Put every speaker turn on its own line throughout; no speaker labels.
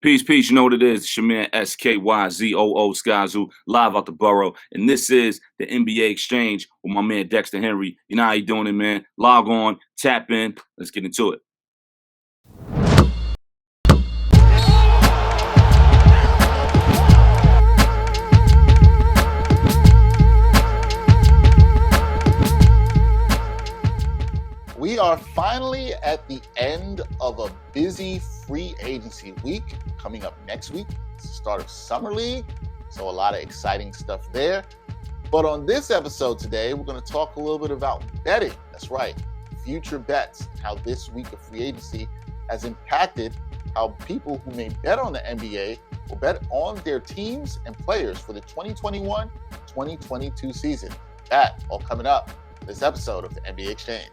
Peace, peace. You know what it is. It's your man SKYZOO Skyzoo, live out the borough. And this is the NBA Exchange with my man Dexter Henry. You know how you doing it, man. Log on, tap in. Let's get into it.
We are finally at the end of a busy free agency week. Coming up next week, it's the start of Summer League, so a lot of exciting stuff there. But on this episode today, we're going to talk a little bit about betting. That's right, future bets, and how this week of free agency has impacted how people who may bet on the NBA will bet on their teams and players for the 2021-2022 season. That all coming up in this episode of the NBA Exchange.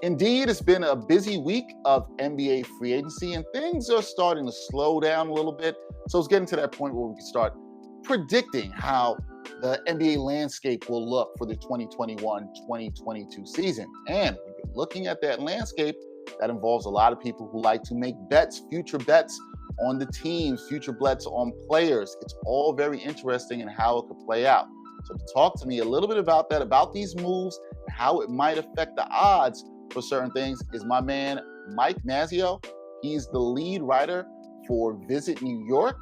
Indeed, it's been a busy week of NBA free agency, and things are starting to slow down a little bit. So it's getting to that point where we can start predicting how the NBA landscape will look for the 2021-2022 season. And when you're looking at that landscape, that involves a lot of people who like to make bets, future bets on the teams, future bets on players. It's all very interesting in how it could play out. So to talk to me a little bit about that, about these moves, and how it might affect the odds for certain things, is my man Mike Mazzeo. He's the lead writer for Visit New York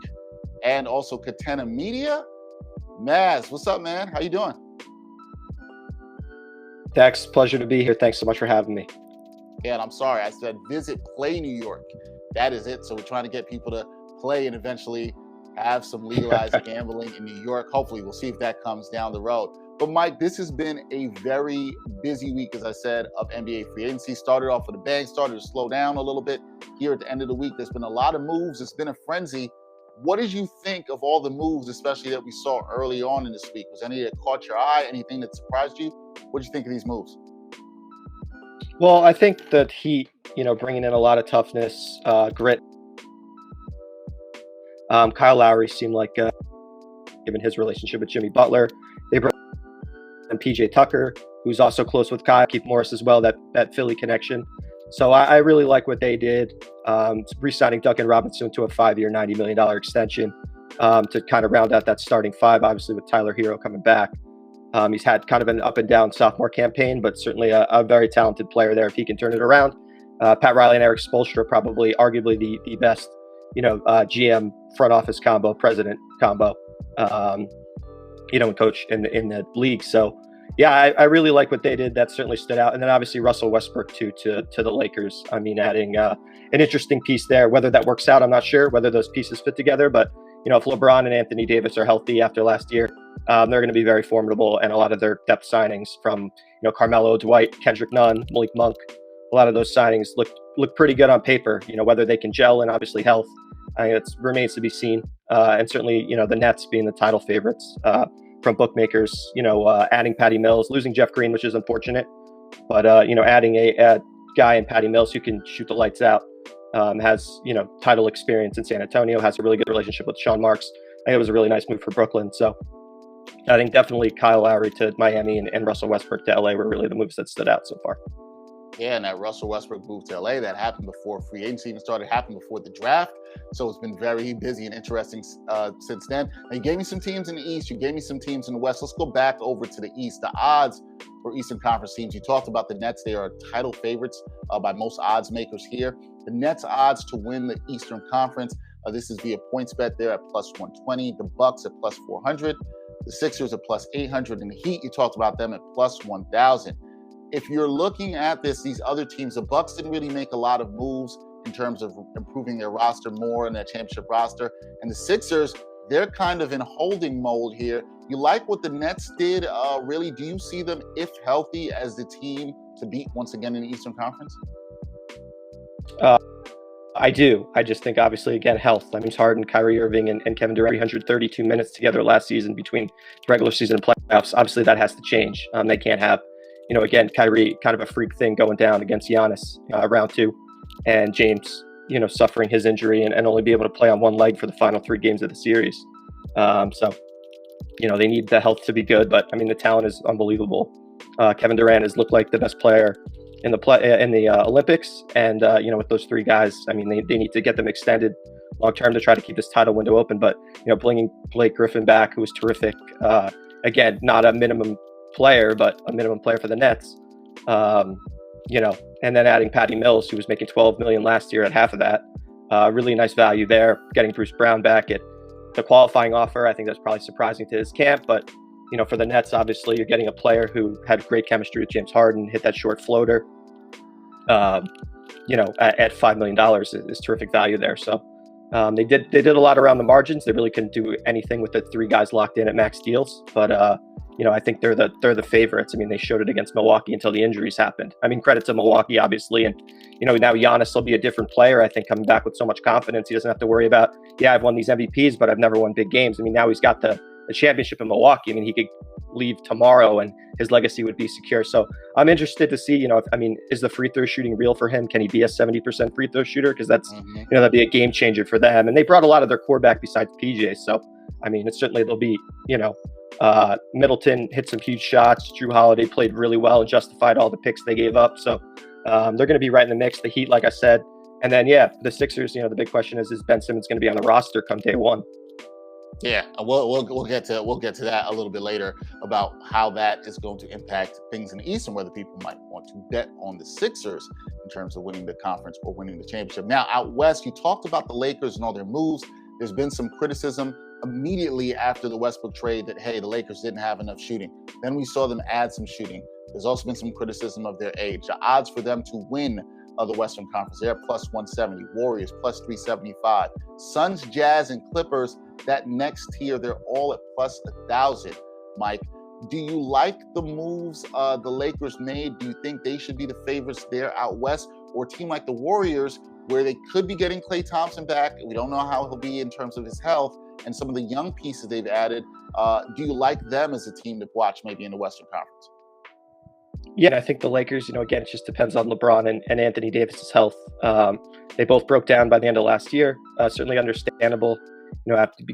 and also Catena Media. Maz, what's up, man? How you doing?
Dex, pleasure to be here. Thanks so much for having me.
Yeah, and I'm sorry, I said Visit Play New York. That is it. So we're trying to get people to play and eventually have some legalized gambling in New York. Hopefully, we'll see if that comes down the road. But Mike, this has been a very busy week, as I said, of NBA free agency. Started off with a bang, started to slow down a little bit here at the end of the week. There's been a lot of moves. It's been a frenzy. What did you think of all the moves, especially that we saw early on in this week? Was any that caught your eye? Anything that surprised you? What did you think of these moves?
Well, I think that Heat, bringing in a lot of toughness, grit. Kyle Lowry seemed like, given his relationship with Jimmy Butler, they brought in PJ Tucker, who's also close with Kyle, Keith Morris as well, that Philly connection. So I really like what they did, re-signing Duncan Robinson to a 5-year, $90 million extension to kind of round out that starting five, obviously with Tyler Hero coming back. He's had kind of an up and down sophomore campaign, but certainly a very talented player there if he can turn it around. Pat Riley and Eric Spoelstra, probably arguably the best, GM front office combo, president combo, and coach in the league. So yeah, I really like what they did. That certainly stood out. And then obviously Russell Westbrook too, to the Lakers. I mean, adding an interesting piece there. Whether that works out, I'm not sure whether those pieces fit together, but if LeBron and Anthony Davis are healthy after last year, they're going to be very formidable. And a lot of their depth signings from, Carmelo, Dwight, Kendrick Nunn, Malik Monk, a lot of those signings look pretty good on paper, whether they can gel, and obviously health, I think it remains to be seen. And certainly, the Nets being the title favorites from bookmakers, adding Patty Mills, losing Jeff Green, which is unfortunate, but, adding a guy in Patty Mills who can shoot the lights out, has, title experience in San Antonio, has a really good relationship with Sean Marks. I think it was a really nice move for Brooklyn. So I think definitely Kyle Lowry to Miami and Russell Westbrook to LA were really the moves that stood out so far.
Yeah, and that Russell Westbrook move to LA, that happened before free agency even started, happening before the draft. So it's been very busy and interesting since then. Now, you gave me some teams in the East, you gave me some teams in the West. Let's go back over to the East. The odds for Eastern Conference teams, you talked about the Nets. They are title favorites by most odds makers here. The Nets odds to win the Eastern Conference, this is via points bet there at plus 120. The Bucks at plus 400. The Sixers at plus 800. And the Heat, you talked about them at plus 1,000. If you're looking at these other teams, the Bucks didn't really make a lot of moves in terms of improving their roster more in their championship roster. And the Sixers, they're kind of in holding mode here. You like what the Nets did, really? Do you see them, if healthy, as the team to beat once again in the Eastern Conference?
I do. I just think, obviously, again, health. James Harden, Kyrie Irving, and Kevin Durant, 332 minutes together last season between regular season and playoffs. Obviously, that has to change. They can't have, again, Kyrie, kind of a freak thing going down against Giannis round two, and James, suffering his injury and only be able to play on one leg for the final 3 games of the series. So, they need the health to be good, but I mean, the talent is unbelievable. Kevin Durant has looked like the best player in the Olympics, and with those 3 guys, I mean, they need to get them extended long term to try to keep this title window open. But, bringing Blake Griffin back, who was terrific. Again, not a minimum player, but a minimum player for the Nets. And then adding Patty Mills, who was making $12 million last year at half of that. Really nice value there. Getting Bruce Brown back at the qualifying offer, I think that's probably surprising to his camp. But, for the Nets, obviously, you're getting a player who had great chemistry with James Harden, hit that short floater. At $5 million is terrific value there. So they did a lot around the margins. They really couldn't do anything with the three guys locked in at max deals. But I think they're the favorites. I mean, they showed it against Milwaukee until the injuries happened. I mean, credit to Milwaukee, obviously. And, now Giannis will be a different player, I think, coming back with so much confidence. He doesn't have to worry about, I've won these MVPs, but I've never won big games. I mean, now he's got the championship in Milwaukee. I mean, he could leave tomorrow and his legacy would be secure. So I'm interested to see, is the free throw shooting real for him? Can he be a 70% free throw shooter? Because that's, that'd be a game changer for them. And they brought a lot of their core back besides PJ. So, I mean, it's certainly, they'll be, Middleton hit some huge shots. Drew Holiday played really well and justified all the picks they gave up. So they're going to be right in the mix. The Heat, like I said. And then, the Sixers, the big question is Ben Simmons going to be on the roster come day one?
Yeah, we'll get to that a little bit later about how that is going to impact things in the East and whether people might want to bet on the Sixers in terms of winning the conference or winning the championship. Now, out West, you talked about the Lakers and all their moves. There's been some criticism immediately after the Westbrook trade that, hey, the Lakers didn't have enough shooting. Then we saw them add some shooting. There's also been some criticism of their age. The odds for them to win the Western Conference, they're plus 170. Warriors plus 375. Suns, Jazz, and Clippers, that next tier, they're all at plus 1,000. Mike, do you like the moves the Lakers made? Do you think they should be the favorites there out West? Or a team like the Warriors, where they could be getting Klay Thompson back? We don't know how he'll be in terms of his health and some of the young pieces they've added. Do you like them as a team to watch maybe in the Western Conference?
Yeah, I think the Lakers, again, it just depends on LeBron and Anthony Davis's health. They both broke down by the end of last year. Certainly understandable,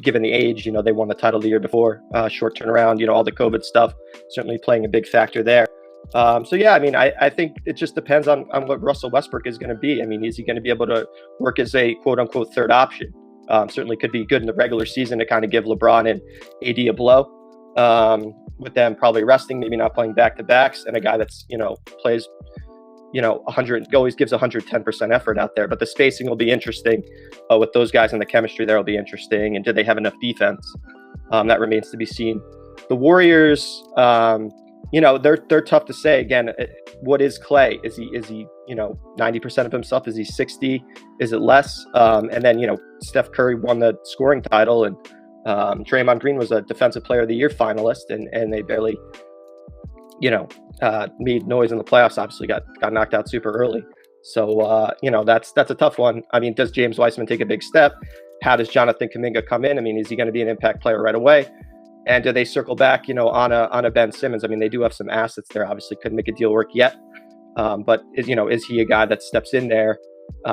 given the age, they won the title the year before, short turnaround, all the COVID stuff, certainly playing a big factor there. I think it just depends on what Russell Westbrook is going to be. I mean, is he going to be able to work as a quote unquote third option? Certainly could be good in the regular season to kind of give LeBron and AD a blow. With them probably resting, maybe not playing back-to-backs, and a guy that's, plays, 100, always gives 110% effort out there. But the spacing will be interesting with those guys, and the chemistry there will be interesting. And do they have enough defense? That remains to be seen. The Warriors, they're tough to say. Again, what is Klay? Is he 90% of himself? Is he 60? Is it less? And then, Steph Curry won the scoring title, and Draymond Green was a Defensive Player of the Year finalist, and they barely, made noise in the playoffs. Obviously, got knocked out super early. So, that's a tough one. I mean, does James Wiseman take a big step? How does Jonathan Kuminga come in? I mean, is he going to be an impact player right away? And do they circle back, on a Ben Simmons? I mean, they do have some assets there. Obviously, couldn't make a deal work yet. But is he a guy that steps in there?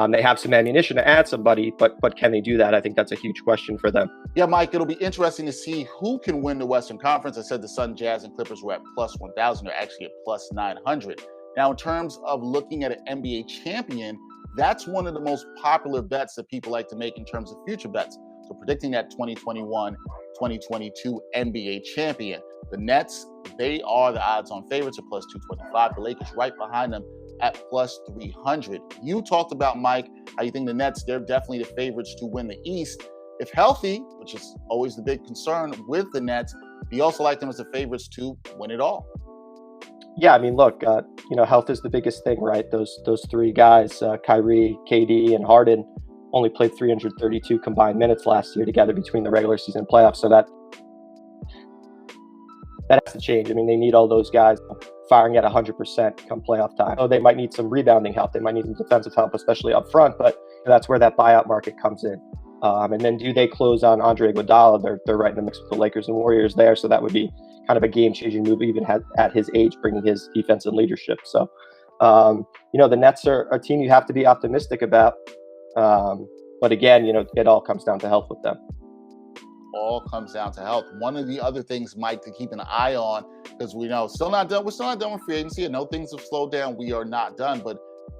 They have some ammunition to add somebody, but can they do that? I think that's a huge question for them.
Yeah, Mike, it'll be interesting to see who can win the Western Conference. I said the Sun, Jazz, and Clippers were at plus 1,000. They're actually at plus 900. Now, in terms of looking at an NBA champion, that's one of the most popular bets that people like to make in terms of future bets. So predicting that 2021-2022 NBA champion. The Nets, they are the odds-on favorites at plus 225. The Lakers right behind them at plus 300. You talked about, Mike, how you think the Nets, they're definitely the favorites to win the East. If healthy, which is always the big concern with the Nets, do you also like them as the favorites to win it all?
Yeah, I mean, look, health is the biggest thing, right? Those three guys, Kyrie, KD, and Harden, only played 332 combined minutes last year together between the regular season and playoffs. So that has to change. I mean, they need all those guys firing at 100% come playoff time. So they might need some rebounding help. They might need some defensive help, especially up front. But that's where that buyout market comes in. And then do they close on Andre Iguodala? They're right in the mix with the Lakers and Warriors there. So that would be kind of a game-changing move, even at his age, bringing his defensive leadership. So, the Nets are a team you have to be optimistic about. But again, it all comes down to health with them.
All comes down to health. One of the other things, Mike, to keep an eye on, because we know we're still not done with free agency. I know things have slowed down. We are not done, but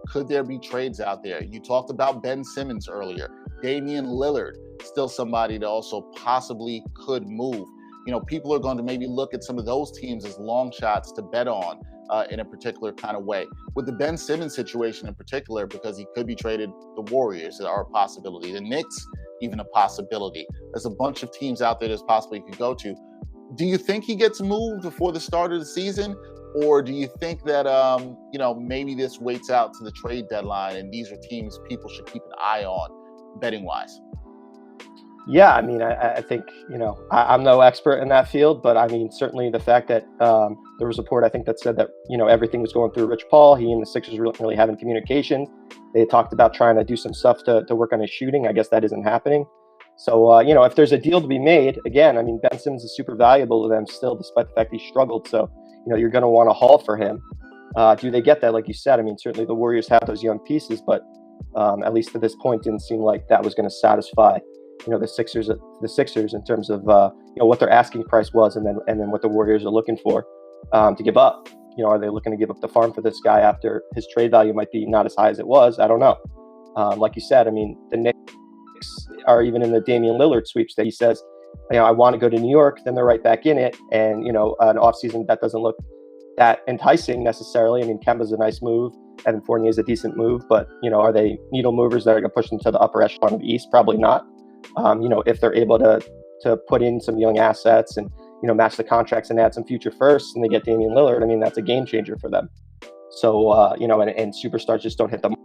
could there be trades out there? You talked about Ben Simmons earlier. Damian Lillard, still somebody that also possibly could move. People are going to maybe look at some of those teams as long shots to bet on in a particular kind of way. With the Ben Simmons situation in particular, because he could be traded, the Warriors are a possibility. The Knicks, even a possibility. There's a bunch of teams out there that's possibly could go to. Do you think he gets moved before the start of the season? Or do you think that, maybe this waits out to the trade deadline and these are teams people should keep an eye on betting-wise?
Yeah, I mean, I think, I'm no expert in that field, but I mean, certainly the fact that there was a report, I think, that said that, everything was going through Rich Paul. He and the Sixers weren't really having communication. They talked about trying to do some stuff to work on his shooting. I guess that isn't happening. So, if there's a deal to be made, again, I mean, Ben Simmons is super valuable to them still, despite the fact he struggled. So, you're going to want to haul for him. Do they get that? Like you said, I mean, certainly the Warriors have those young pieces, but at least to this point, didn't seem like that was going to satisfy the Sixers in terms of what their asking price was, and then what the Warriors are looking for to give up. Are they looking to give up the farm for this guy after his trade value might be not as high as it was? I don't know. Like you said, I mean, the Knicks are even in the Damian Lillard sweeps that he says, I want to go to New York. Then they're right back in it, and an offseason that doesn't look that enticing necessarily. I mean, Kemba's a nice move. Evan Fournier is a decent move, but are they needle movers that are going to push them to the upper echelon of the East? Probably not. If they're able to put in some young assets and, match the contracts and add some future firsts and they get Damian Lillard, I mean, that's a game changer for them. So, and superstars just don't hit the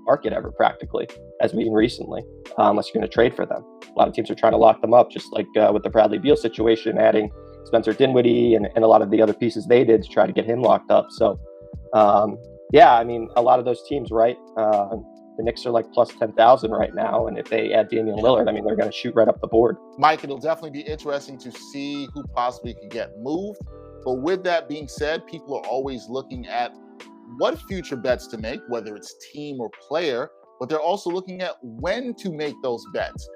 market ever practically, as we've seen recently, unless you're going to trade for them. A lot of teams are trying to lock them up, just like with the Bradley Beal situation, adding Spencer Dinwiddie and a lot of the other pieces they did to try to get him locked up. So, yeah, I mean, a lot of those teams, right? The Knicks are like plus 10,000 right now. And if they add Damian Lillard, I mean, they're going to shoot right up the board.
Mike, it'll definitely be interesting to see who possibly can get moved. But with that being said, people are always looking at what future bets to make, whether it's team or player, but they're also looking at when to make those bets.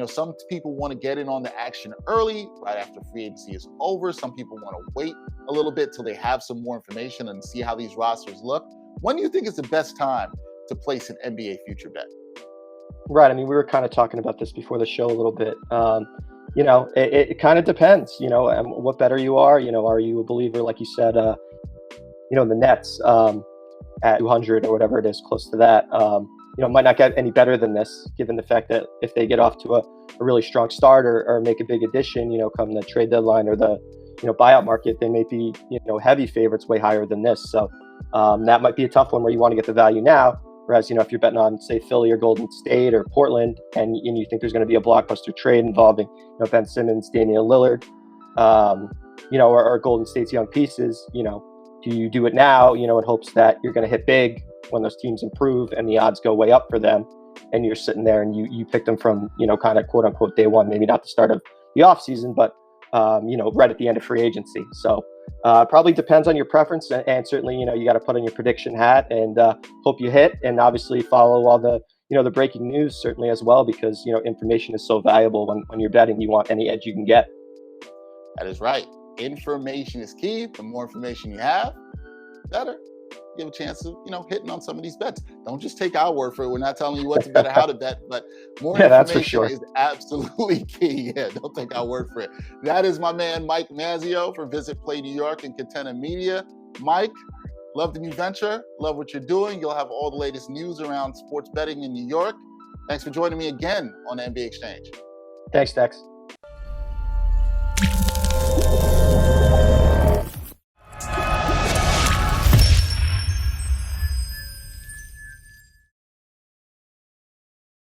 Some people want to get in on the action early, right after free agency is over. Some people want to wait a little bit till they have some more information and see how these rosters look. When do you think is the best time to place an NBA future bet?
Right. I mean, we were kind of talking about this before the show a little bit. It kind of depends, what better you are. Are you a believer, like you said, the Nets at 200 or whatever it is, close to that, might not get any better than this, given the fact that if they get off to a really strong start or make a big addition, come the trade deadline or the, buyout market, they may be, heavy favorites way higher than this. So that might be a tough one where you want to get the value now. Whereas, if you're betting on, say, Philly or Golden State or Portland, and you think there's going to be a blockbuster trade involving, Ben Simmons, Damian Lillard, or Golden State's young pieces, do you do it now, in hopes that you're going to hit big when those teams improve and the odds go way up for them, and you're sitting there and you pick them from, kind of quote unquote day one, maybe not the start of the off season, but right at the end of free agency. So probably depends on your preference, and certainly, you got to put on your prediction hat and hope you hit, and obviously follow all the, the breaking news certainly as well, because, information is so valuable when you're betting. You want any edge you can get.
That is right. Information is key. The more information you have, better. You have a chance of, hitting on some of these bets. Don't just take our word for it. We're not telling you what to bet or how to bet, but more information
that's for sure.
is absolutely key. Yeah, don't take our word for it. That is my man, Mike Mazzeo from Vist Play New York and Catena Media. Mike, love the new venture. Love what you're doing. You'll have all the latest news around sports betting in New York. Thanks for joining me again on the NBA Exchange.
Thanks, Dex.